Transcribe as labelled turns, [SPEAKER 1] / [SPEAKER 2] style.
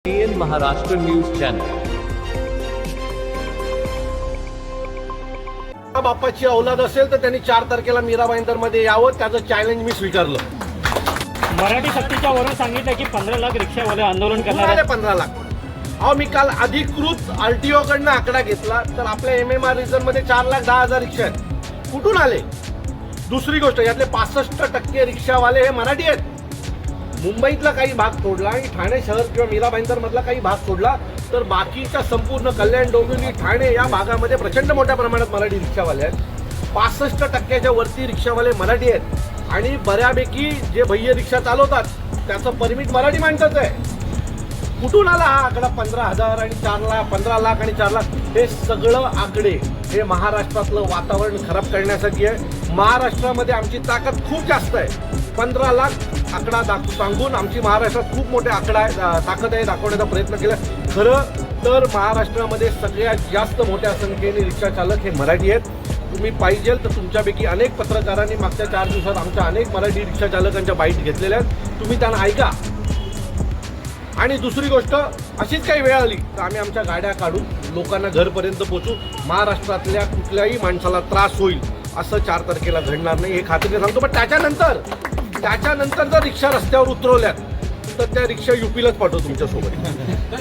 [SPEAKER 1] N Maharashtra news channel.
[SPEAKER 2] बाप्पाची औलाद असेल तर त्यांनी 4 तारखेला मीरा भाईंदर मध्ये यावं, त्याचं चॅलेंज मी स्वीकारलं.
[SPEAKER 3] मराठी सक्तीच्या वरून सांगितलं की 15 लाख रिक्षावाले आंदोलन करणार
[SPEAKER 2] कुणाले 15 लाख? अहो, मी काल अधिकृत RTO कडनं आकडा घेतला तर आपल्या MMR रिजन मध्ये 4,10,000 रिक्षा आहेत. कुठून आले? दुसरी गोष्ट, यातले 65% रिक्षावाले हे मराठी आहेत. मुंबईतला काही भाग सोडला आणि ठाणे शहर किंवा मीरा भाईंदर मधला काही भाग सोडला तर बाकीच्या संपूर्ण कल्याण, डोंबिवली, ठाणे या भागामध्ये प्रचंड मोठ्या प्रमाणात मराठी रिक्षावाले आहेत. 65% वरती रिक्षावाले मराठी आहेत आणि बऱ्यापैकी जे भैया रिक्षा चालवतात त्याचं परमिट मराठी माणसाचं आहे. कुठून आला हा आकडा 15,000 आणि 4 लाख, 15 लाख आणि 4 लाख? हे सगळं आकडे हे महाराष्ट्रातलं वातावरण खराब करण्यासाठी आहे. महाराष्ट्रामध्ये आमची ताकद खूप जास्त आहे. 15 लाख आकडा सांगून आमची महाराष्ट्रात खूप मोठे आकडा ताकद आहे दाखवण्याचा प्रयत्न केला. खरं तर महाराष्ट्रामध्ये सगळ्यात जास्त मोठ्या संख्येने रिक्षा चालक हे मराठी आहेत. तुम्ही पाहिजे तर तुमच्यापैकी अनेक पत्रकारांनी मागच्या 4 दिवसात आमच्या अनेक मराठी रिक्षा चालकांच्या बाईट घेतलेल्या आहेत. तुम्ही त्यांना ऐका. आणि दुसरी गोष्ट, अशीच काही वेळ आली तर आम्ही आमच्या गाड्या काढून लोकांना घरपर्यंत पोहोचू. महाराष्ट्रातल्या कुठल्याही माणसाला त्रास होईल असं 4 तारखेला घडणार नाही, हे खात्रीने सांगतो. पण त्याच्यानंतर जर रिक्षा रस्त्यावर उतरवल्यात तर त्या रिक्षा UPलाच पाठवू तुमच्यासोबत.